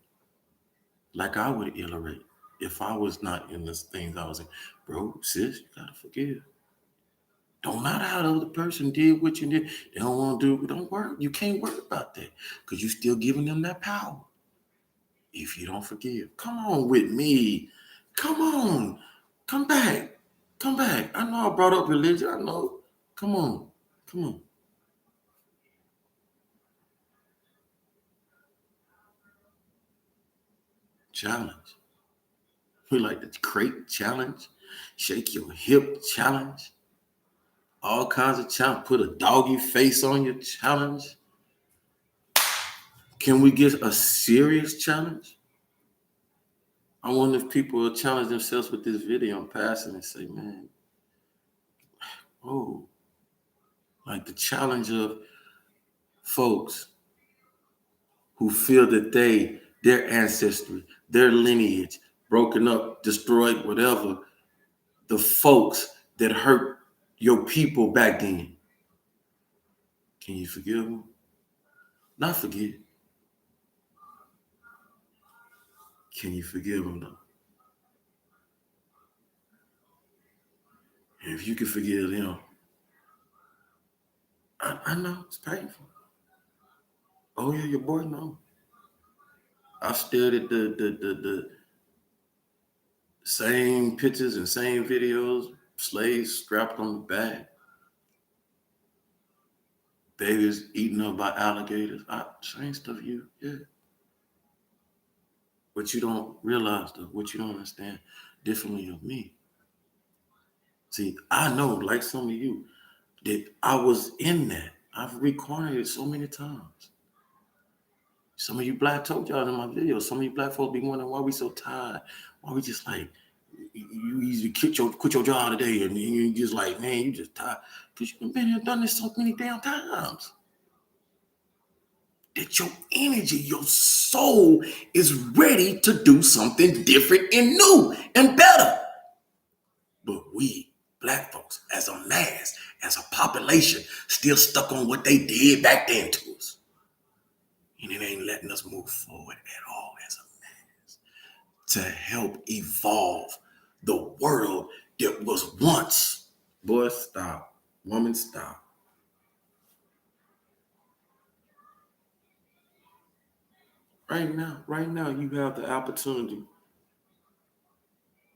like I would iterate if I was not in the things I was in. Bro, sis, you gotta forgive. Don't matter how the other person did what you did. They don't want to do it. Don't worry. You can't worry about that because you're still giving them that power. If you don't forgive, come on with me. Come on. Come back. Come back. I know I brought up religion. I know. Come on. Come on. Challenge. We like the crate challenge, shake your hip challenge, all kinds of challenge. Put a doggy face on your challenge. Can we get a serious challenge? I wonder if people will challenge themselves with this video I'm passing and say, man, oh, like the challenge of folks who feel that their ancestry, their lineage, broken up, destroyed, whatever, the folks that hurt your people back then. Can you forgive them? Not forget. Can you forgive them though? And if you can forgive them, I know it's painful. Oh yeah, your boy know. I've stared at the same pictures and same videos, slaves strapped on the back, babies eaten up by alligators. Same stuff yeah. But you don't realize though, what you don't understand differently of me. See, I know, like some of you, that I was in that. I've recorded it so many times. Some of you black told y'all in my videos, some of you black folks be wondering why we so tired. Why we just like you easily quit your job today and you just like, man, you just tired. Because you've been here done this so many damn times. That your energy, your soul is ready to do something different and new and better. But we, black folks, as a mass, as a population, still stuck on what they did back then to us. And it ain't letting us move forward at all as a mass to help evolve the world that was once. Boy, stop. Woman, stop. Right now, you have the opportunity.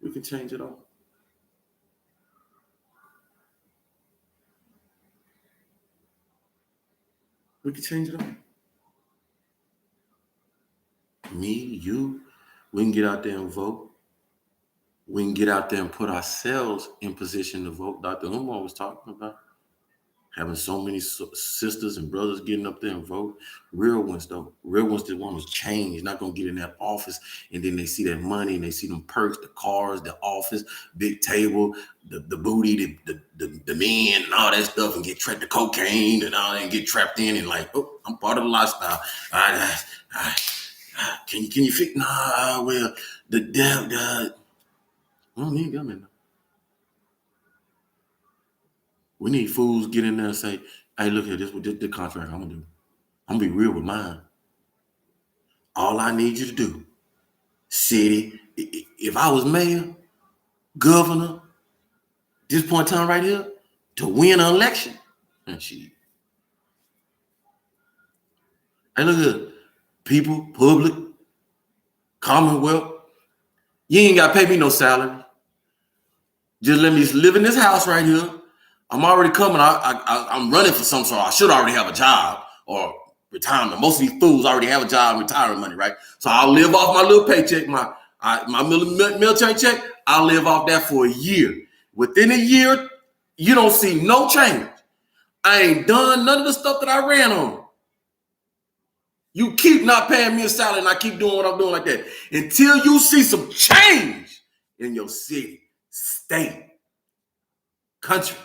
We can change it all. We can change it all. Me, you, we can get out there and vote. we can get out there and put ourselves in position to vote. Dr. Umar was talking about having so many sisters and brothers getting up there and vote. Real ones, though. Real ones that want to change, not going to get in that office. And then they see that money and they see them perks, the cars, the office, big table, the booty, the men and all that stuff, and get trapped, the cocaine and all that, and get trapped in and like, oh, I'm part of the lifestyle. Can you fix? Nah, well, the damn God. We don't need them in there. We need fools get in there and say, hey, look at this with this contract I'm gonna do. I'm gonna be real with mine. All I need you to do, city, if I was mayor, governor, this point in time right here, to win an election, and she. Hey, look at people, public, commonwealth. You ain't gotta pay me no salary. Just let me live in this house right here. I'm already coming. I'm running for some sort. I should already have a job or retirement. Most of these fools already have a job and retirement money, right? So I'll live off my little paycheck, my military check. I'll live off that for a year. Within a year, you don't see no change. I ain't done none of the stuff that I ran on. You keep not paying me a salary and I keep doing what I'm doing like that until you see some change in your city, state, country.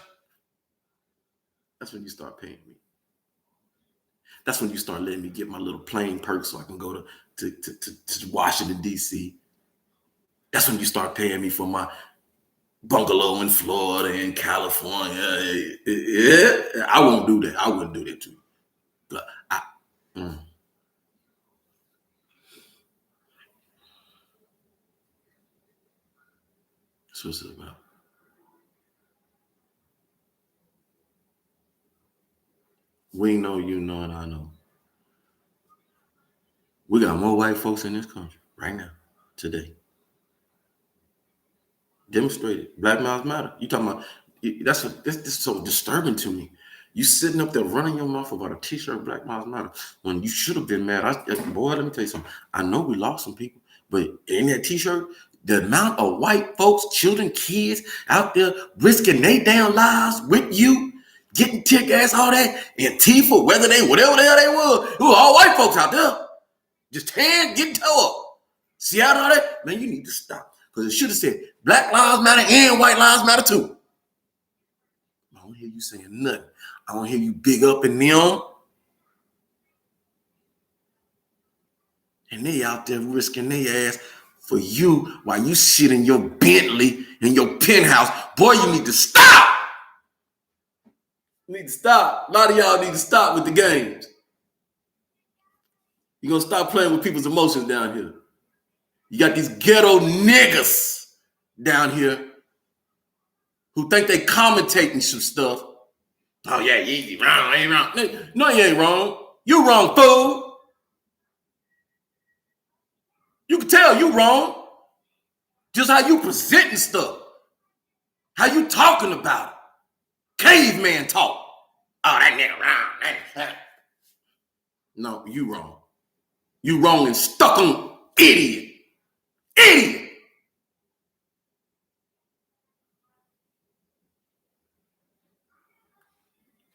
That's when you start paying me. That's when you start letting me get my little plane perks so I can go to Washington, D.C. That's when you start paying me for my bungalow in Florida and California. Yeah, I won't do that. I wouldn't do that to you. But That's what it's about. We know, you know, and I know. We got more white folks in this country right now, today. Demonstrated. Black Lives Matter. You talking about, that's so disturbing to me. You sitting up there running your mouth about a t-shirt, Black Lives Matter, when you should have been mad. Boy, let me tell you something. I know we lost some people, but in that t-shirt, the amount of white folks, children, kids out there risking their damn lives with you, getting tear gas, all that, and Tifa, whatever the hell they were, it was all white folks out there. Just getting toe up. See how all that? Man, you need to stop. Because it should have said Black Lives Matter and White Lives Matter too. I don't hear you saying nothing. I don't hear you big up in them. And they out there risking their ass for you while you sit in your Bentley in your penthouse. Boy, you need to stop. You need to stop. A lot of y'all need to stop with the games. You're going to stop playing with people's emotions down here. You got these ghetto niggas down here who think they commentating some stuff. Oh, yeah, you wrong, ain't wrong. No, you ain't wrong. You wrong, fool. You can tell you wrong. Just how you presenting stuff. How you talking about it. Caveman talk. Oh, that nigga wrong. No, you wrong. You wrong and stuck on idiot. Idiot.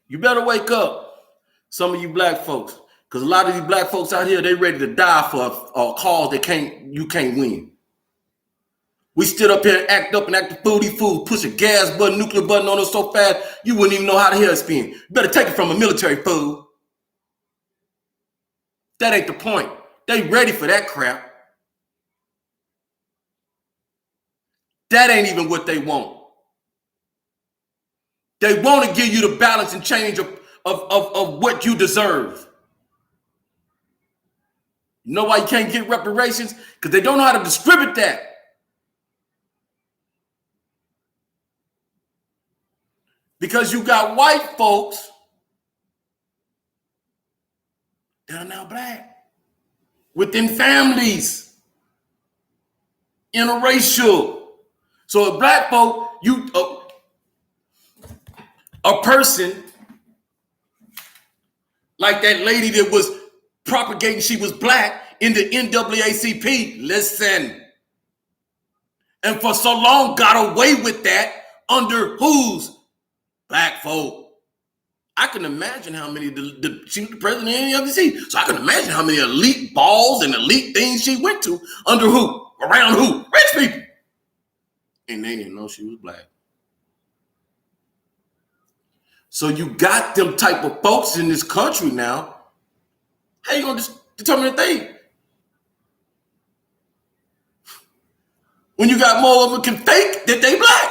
You better wake up, some of you black folks, because a lot of these black folks out here, they ready to die for a cause you can't win. We stood up here and act the fool, push a gas button, nuclear button on us so fast, you wouldn't even know how the hell it spin. You better take it from a military fool. That ain't the point. They ready for that crap. That ain't even what they want. They want to give you the balance and change of what you deserve. You know why you can't get reparations? Because they don't know how to distribute that. Because you got white folks that are now black within families, interracial. So a black folk, a person like that lady that was propagating she was black in the NAACP. Listen, And for so long got away with that under whose? Black folk. I can imagine how many, she was the president of the LBC, so I can imagine how many elite balls and elite things she went to under who? Around who? Rich people. And they didn't know she was black. So you got them type of folks in this country now. How you going to determine a thing? When you got more of them can fake that they black.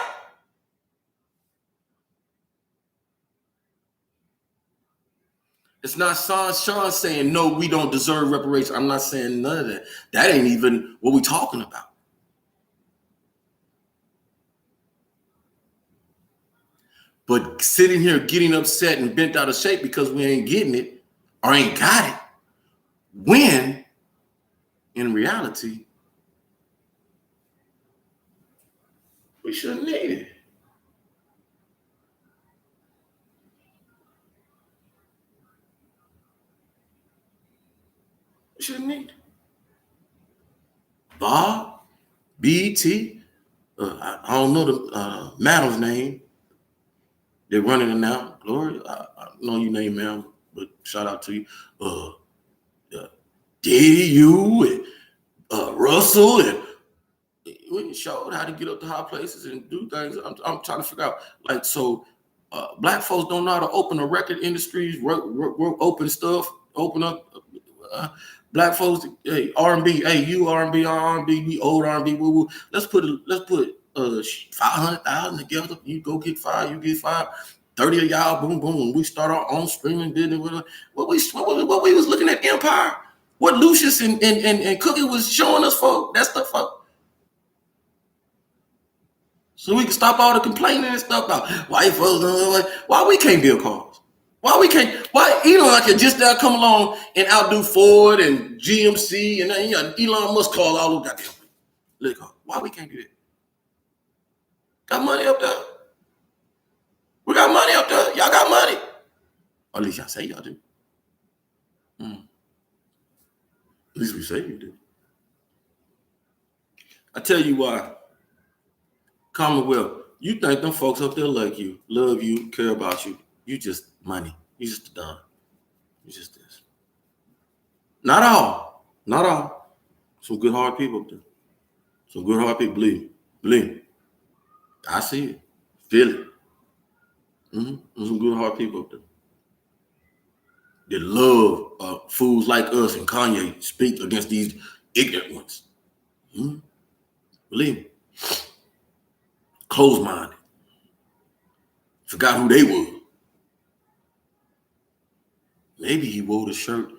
It's not Sean saying, no, we don't deserve reparations. I'm not saying none of that. That ain't even what we're talking about. But sitting here getting upset and bent out of shape because we ain't getting it or ain't got it, when in reality, we shouldn't need it. We shouldn't need it. Bob, BT, I don't know the madam's name. They're running it now. Gloria, I know your name, ma'am, but shout out to you. DU and Russell, and we showed how to get up to high places and do things. I'm trying to figure out, like, so black folks don't know how to open the record industries, open stuff, open up. Black folks, hey, R&B, hey, you R&B, we old R&B, woo. Let's put 500,000 together. You go get 5, you get 5. 30 of y'all, boom, boom. We start our own streaming business. What we was looking at Empire, what Lucius and Cookie was showing us for that stuff for. So we can stop all the complaining and stuff about white folks. Why we can't build cars? Why we can't? Why Elon can just now come along and outdo Ford and GMC and Elon Musk call all those goddamn people. Why we can't do that? Got money up there. We got money up there. Y'all got money. Or at least y'all say y'all do. At least we say you do. I tell you why. Commonwealth, you think them folks up there like you, love you, care about you. You just money. You just a dime. You just this. Not all. Not all. Some good hard people up there. Some good hard people, believe me. Believe me. I see it. Feel it. Some good hard people up there. They love fools like us and Kanye speak against these ignorant ones. Believe me. Closed-minded. Forgot who they were. Maybe he wore the shirt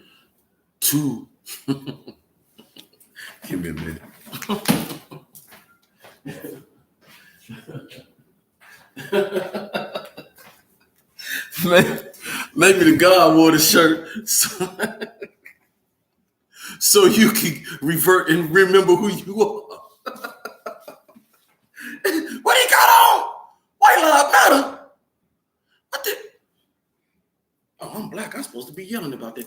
to. Give me a minute. Maybe the God wore the shirt so you can revert and remember who you are. What he got on? White Lives Matter. What the? Oh, I'm black. I'm supposed to be yelling about that.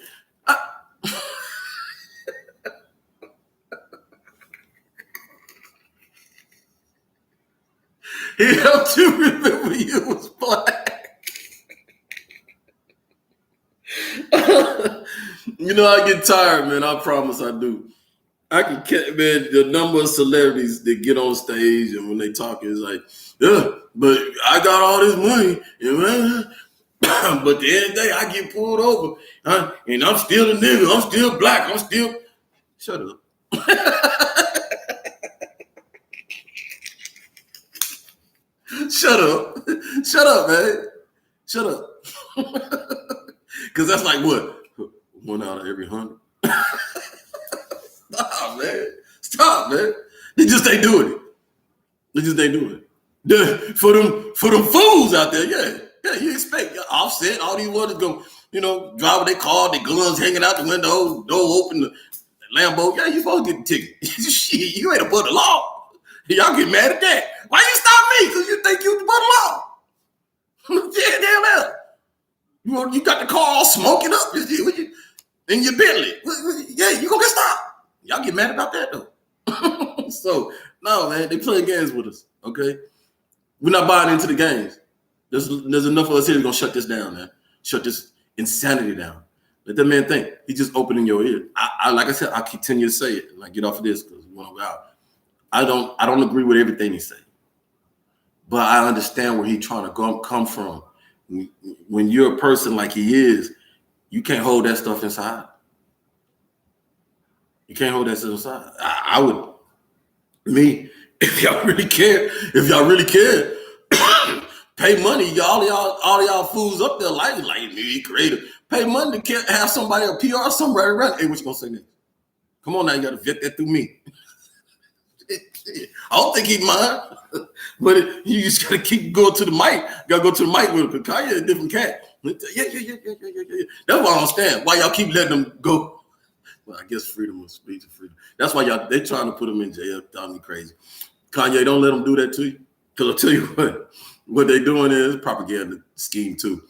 He helped you remember you was black. You know, I get tired, man. I promise I do. I can catch, man, the number of celebrities that get on stage and when they talk, it's like, yeah, but I got all this money, but at the end of the day, I get pulled over, and I'm still a nigga. I'm still black. I'm still. Shut up. Shut up. Shut up, man. Shut up. Because that's like what? 1 out of every 100. Stop, man. Stop, man. They just ain't doing it. They just ain't doing it. For them fools out there, yeah, you expect Offset, all these ones go, drive their car, their guns hanging out the window, door open, the Lambo. Yeah, you supposed to get the ticket. Shit, you ain't above the law. Y'all get mad at that. Why you stop me? Because you think you above the law. Yeah, damn that. You got the car all smoking up in your Bentley. Yeah, you gonna get stopped. Y'all get mad about that though. So no, man, they playing games with us. Okay, we're not buying into the games. There's enough of us here that's gonna shut this down, man. Shut this insanity down. Let that man think. He's just opening your ear. I like I said, I continue to say it. And I get off of this because we want to go out. I don't agree with everything he said, but I understand where he's trying to come from. When you're a person like he is, you can't hold that stuff inside. You can't hold that stuff inside. I would, me, if y'all really care, pay money. All y'all fools up there like me, creative. Pay money to have somebody, a PR, somebody around. Hey, what you gonna say next? Come on now, you gotta vet that through me. I don't think he'd mind, but you just gotta keep going to the mic. Gotta go to the mic with him. Kanye a different cat. Yeah. That's why I don't understand. Why y'all keep letting them go? Well, I guess freedom of speech and freedom. That's why they trying to put him in jail. Driving me crazy. Kanye, don't let them do that to you. Because I'll tell you what they doing is propaganda scheme too.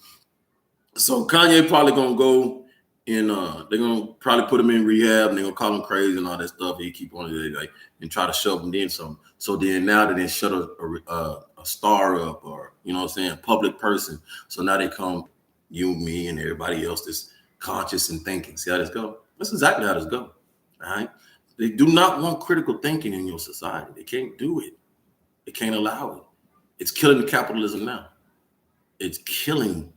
So Kanye probably gonna go and they're gonna probably put him in rehab and they're gonna call him crazy and all that stuff. He keep on it like and try to shove him in something. So then now that they shut a star up or you know what I'm saying, a public person. So now they come you, me, and everybody else that's conscious and thinking. See how this go? That's exactly how this go. All right. They do not want critical thinking in your society. They can't do it. They can't allow it. It's killing capitalism now. It's killing.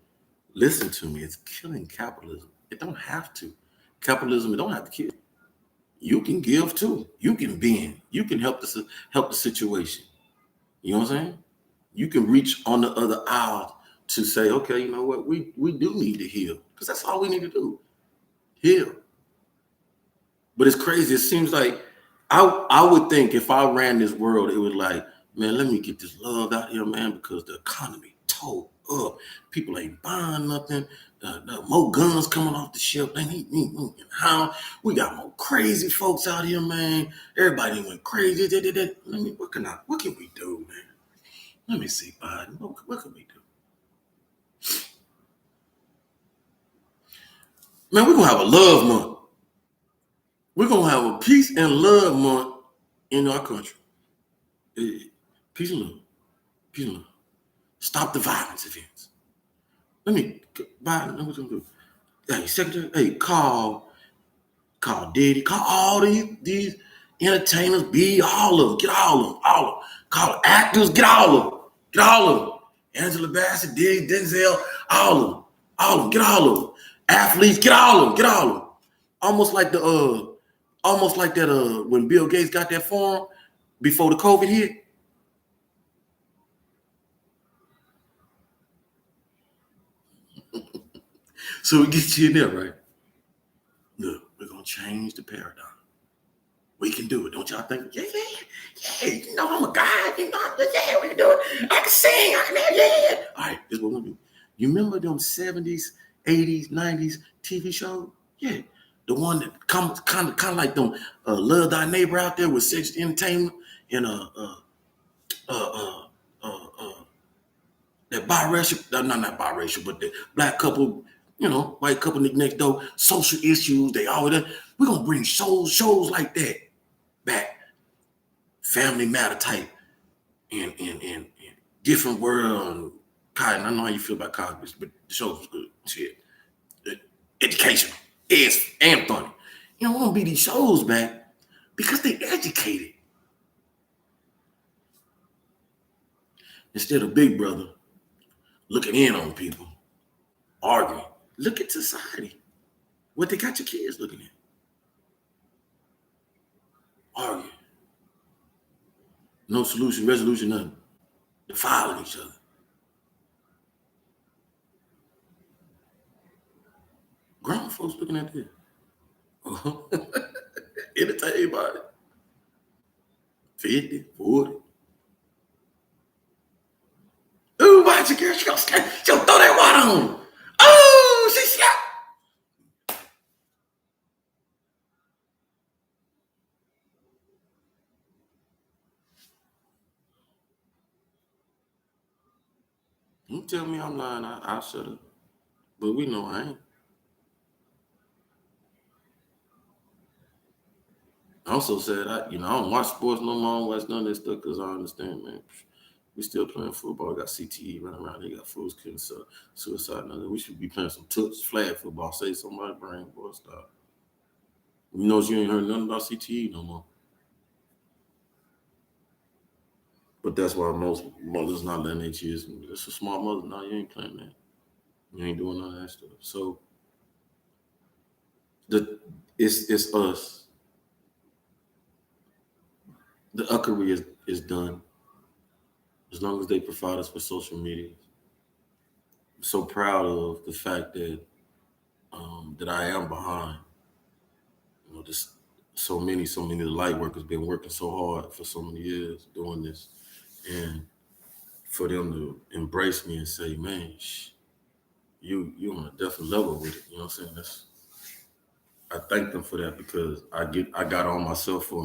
Listen to me. It's killing capitalism. It don't have to. Capitalism, it don't have to kill. You can give too. You can bend. You can help the situation. You know what I'm saying? You can reach on the other aisle to say, okay, you know what? We do need to heal because that's all we need to do. Heal. But it's crazy. It seems like I would think if I ran this world, it would like, man, let me get this love out here, man, because the economy towed up. People ain't buying nothing. More guns coming off the ship. How we got more crazy folks out here, man. Everybody went crazy. What can we do, man? Let me see, Biden. What can we do? Man, we're gonna have a love month. We're gonna have a peace and love month in our country. Peace and love. Peace and love. Stop the violence events. Let me Biden, what you gonna do? Hey, Secretary, hey, call Diddy, call all these entertainers, all of them, get all of them. Call actors, get all of them. Angela Bassett, Diddy, Denzel, all of them, get all of them. Athletes, get all of them. Almost like that when Bill Gates got that forum before the COVID hit. So we get you in there, right? Look, we're gonna change the paradigm. We can do it, don't y'all think? Yeah. You know I'm a guy. You know, yeah, we can do it. I can sing. Yeah. All right, this is what we're gonna do. You remember them 70s, 80s, 90s TV shows? Yeah, the one that comes kind of like them Love Thy Neighbor out there with sex entertainment and that biracial, not biracial, but the black couple, white couple next door, social issues, they all that. We're gonna bring shows like that back. Family Matter type and different world. Cotton, I know how you feel about Congress, but the show was good. Shit. Educational. And funny. We're gonna be these shows back because they educated. Instead of Big Brother looking in on people, arguing. Look at society. What they got your kids looking at. Arguing. No solution, resolution, nothing. Defiling each other. Grown folks looking at this. Entertain everybody. 50, 40. Ooh, watch your girl. She gonna throw that water on. Oh, she slapped. You tell me I'm lying, I'll shut up. But we know I ain't. I also said I don't watch sports no more. I don't watch none of that stuff because I understand, man. We still playing football. Got CTE running around. They got fools killing suicide. We should be playing some touch flag football. Say somebody brain, boy, stop. You know you ain't heard nothing about CTE no more. But that's why most mothers not letting their kids. It's a smart mother. No, you ain't playing that. You ain't doing none of that stuff. So it's us. The uckery is done. As long as they provide us with social media. I'm so proud of the fact that I am behind. This so many of the light workers been working so hard for so many years doing this, and for them to embrace me and say, "Man, you on a different level with it." You know what I'm saying? I thank them for that because I got on myself for